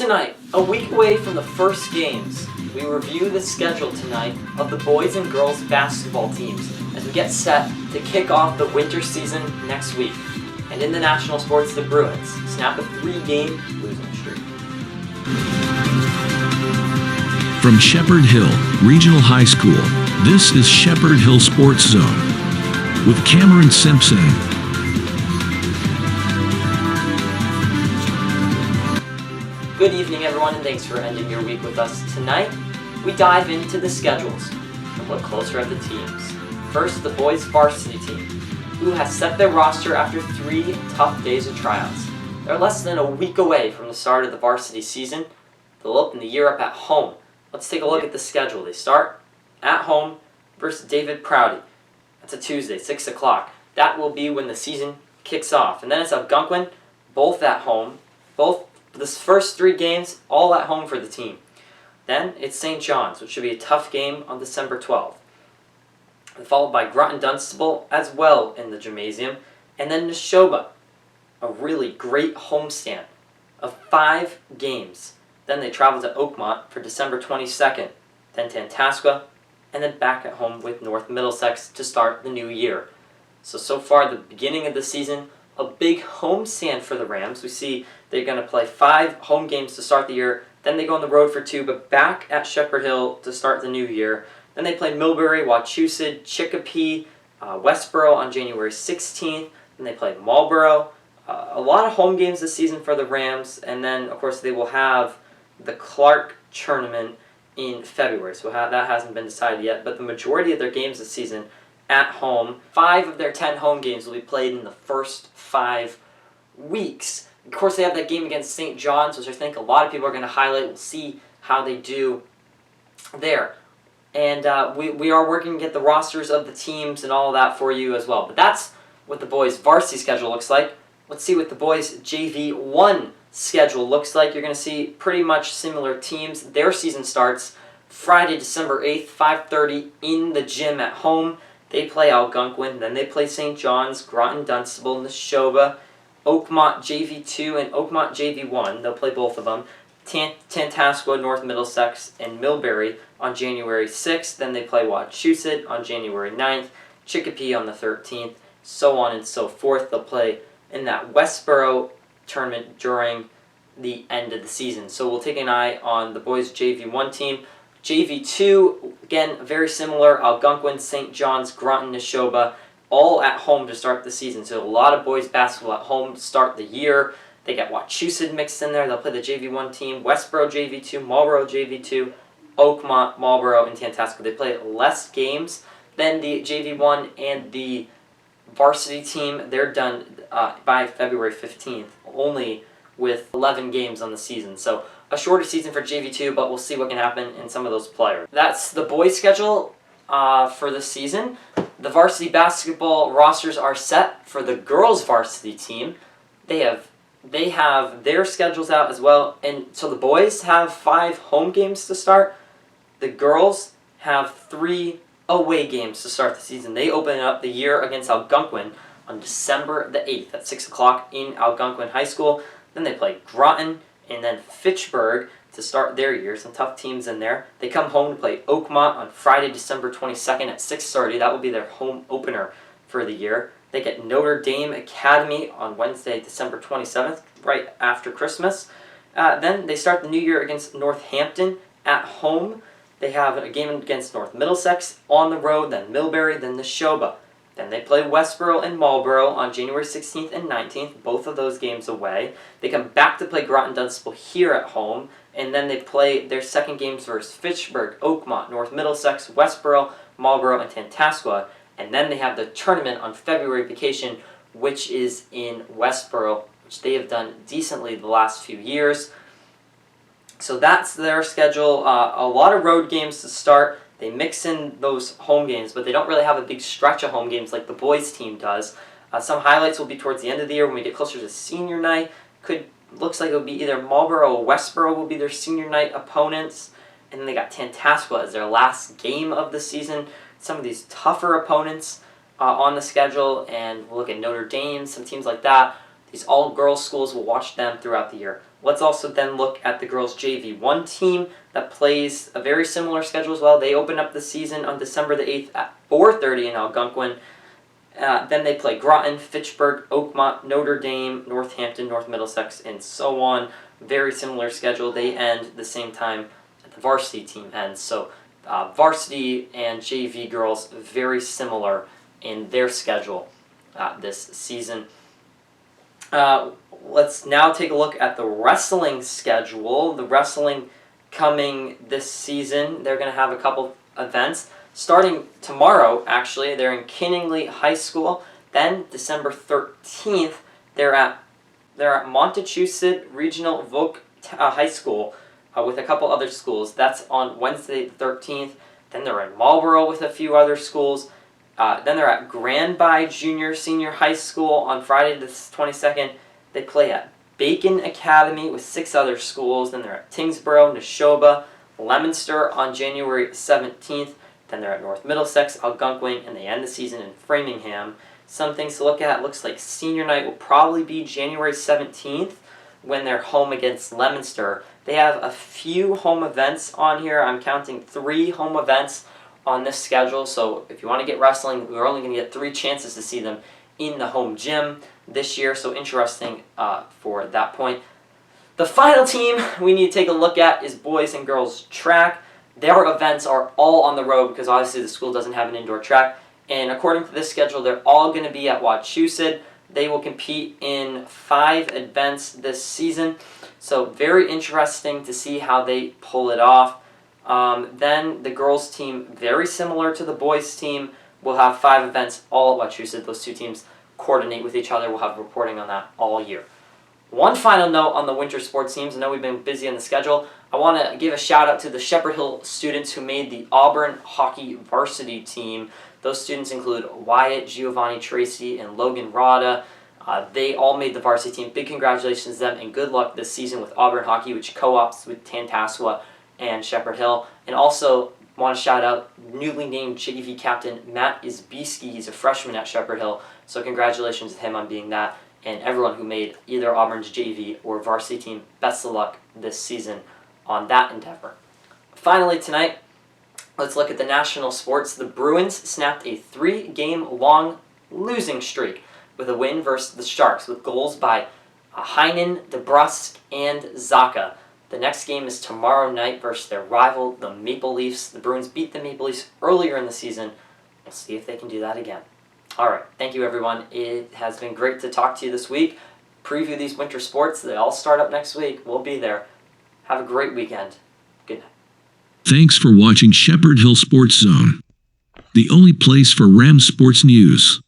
Tonight, a week away from the first games, we review the schedule tonight of the boys and girls basketball teams as we get set to kick off the winter season next week. And in the national sports, the Bruins snap a 3-game losing streak. From Shepherd Hill Regional High School, this is Shepherd Hill Sports Zone with Cameron Simpson. Good evening, everyone, and thanks for ending your week with us. Tonight, we dive into the schedules and look closer at the teams. First, the boys varsity team, who has set their roster after 3 tough days of tryouts. They're less than a week away from the start of the varsity season. They'll open the year up at home. Let's take a look at the schedule. They start at home versus David Prouty. That's a Tuesday, 6 o'clock. That will be when the season kicks off. And then it's Algonquin, both at home. This first 3 games, all at home for the team. Then it's St. John's, which should be a tough game on December 12th. Followed by Groton Dunstable as well in the gymnasium. And then Neshoba, a really great homestand of 5 games. Then they travel to Oakmont for December 22nd. Then Tantascwa, and then back at home with North Middlesex to start the new year. So far, the beginning of the season, a big homestand for the Rams. We see they're going to play 5 home games to start the year. Then they go on the road for 2, but back at Shepherd Hill to start the new year. Then they play Millbury, Wachusett, Chicopee, Westboro on January 16th. Then they play Marlboro. A lot of home games this season for the Rams. And then, of course, they will have the Clark Tournament in February. So that hasn't been decided yet. But the majority of their games this season at home. 5 of their 10 home games will be played in the first 5 weeks. Of course, they have that game against St. John's, which I think a lot of people are going to highlight. We'll see how they do there. And we are working to get the rosters of the teams and all of that for you as well. But that's what the boys' varsity schedule looks like. Let's see what the boys' JV1 schedule looks like. You're going to see pretty much similar teams. Their season starts Friday, December 8th, 5:30 in the gym at home. They play Algonquin, then they play St. John's, Groton Dunstable, Neshoba, Oakmont JV2, and Oakmont JV1. They'll play both of them. Tantascwa, North Middlesex, and Millbury on January 6th. Then they play Wachusett on January 9th, Chicopee on the 13th, so on and so forth. They'll play in that Westboro tournament during the end of the season. So we'll take an eye on the boys' JV1 team. JV2, again, very similar. Algonquin, St. John's, Groton, Neshoba, all at home to start the season. So a lot of boys basketball at home to start the year. They got Wachusett mixed in there. They'll play the JV1 team. Westboro JV2, Marlboro JV2, Oakmont, Marlboro, and Tantascwa. They play less games than the JV1 and the varsity team. They're done by February 15th, only with 11 games on the season. So a shorter season for JV2, but we'll see what can happen in some of those players. That's the boys' schedule for the season. The varsity basketball rosters are set for the girls' varsity team. They have their schedules out as well. And so the boys have 5 home games to start. The girls have 3 away games to start the season. They open up the year against Algonquin on December the 8th at 6 o'clock in Algonquin High School. Then they play Groton and then Fitchburg to start their year. Some tough teams in there. They come home to play Oakmont on Friday, December 22nd at 6:30. That will be their home opener for the year. They get Notre Dame Academy on Wednesday, December 27th, right after Christmas. Then they start the new year against Northampton at home. They have a game against North Middlesex on the road, then Millbury, then Neshoba. Then they play Westboro and Marlboro on January 16th and 19th, both of those games away. They come back to play Groton Dunstable here at home, and then they play their second games versus Fitchburg, Oakmont, North Middlesex, Westboro, Marlboro, and Tantascwa. And then they have the tournament on February vacation, which is in Westboro, which they have done decently the last few years. So that's their schedule. A lot of road games to start. They mix in those home games, but they don't really have a big stretch of home games like the boys' team does. Some highlights will be towards the end of the year when we get closer to senior night. Looks like it'll be either Marlboro or Westboro will be their senior night opponents. And then they got Tantascwa as their last game of the season. Some of these tougher opponents on the schedule, and we'll look at Notre Dame, some teams like that. These all-girls schools will watch them throughout the year. Let's also then look at the girls JV1 team that plays a very similar schedule as well. They open up the season on December the 8th at 4:30 in Algonquin. Then they play Groton, Fitchburg, Oakmont, Notre Dame, Northampton, North Middlesex, and so on. Very similar schedule. They end the same time that the varsity team ends. So varsity and JV girls very similar in their schedule this season. Let's now take a look at the wrestling schedule. The wrestling coming this season, they're going to have a couple events. Starting tomorrow, actually, they're in Kinningley High School. Then December 13th, they're at Montechusett Regional Voc High School with a couple other schools. That's on Wednesday the 13th. Then they're in Marlborough with a few other schools. Then they're at Granby Junior Senior High School on Friday the 22nd. They play at Bacon Academy with 6 other schools. Then they're at Tingsboro, Neshoba, Leominster on January 17th. Then they're at North Middlesex, Algonquin, and they end the season in Framingham. Some things to look at. Looks like senior night will probably be January 17th when they're home against Leominster. They have a few home events on here. I'm counting 3 home events on this schedule. So if you want to get wrestling, we're only going to get 3 chances to see them in the home gym this year. So interesting for that point. The final team we need to take a look at is boys and girls track. Their events are all on the road because obviously the school doesn't have an indoor track. And according to this schedule, they're all going to be at Wachusett. They will compete in 5 events this season. So very interesting to see how they pull it off. Then the girls team, very similar to the boys team, will have 5 events all at Wachusett. Those 2 teams coordinate with each other. We'll have reporting on that all year. One final note on the winter sports teams. I know we've been busy on the schedule. I want to give a shout out to the Shepherd Hill students who made the Auburn hockey varsity team. Those students include Wyatt, Giovanni Tracy, and Logan Rada. They all made the varsity team. Big congratulations to them and good luck this season with Auburn hockey, which co-ops with Tantascwa and Shepherd Hill. And also want to shout out newly named JV captain Matt Izbieski. He's a freshman at Shepherd Hill. So congratulations to him on being that. And everyone who made either Auburn's JV or varsity team, best of luck this season on that endeavor. Finally tonight, let's look at the national sports. The Bruins snapped a 3-game-long losing streak with a win versus the Sharks with goals by Heinen, DeBrusque, and Zaka. The next game is tomorrow night versus their rival, the Maple Leafs. The Bruins beat the Maple Leafs earlier in the season. We'll see if they can do that again. All right, thank you, everyone. It has been great to talk to you this week. Preview these winter sports. They all start up next week. We'll be there. Have a great weekend. Good night. Thanks for watching Shepherd Hill Sports Zone, the only place for Rams sports news.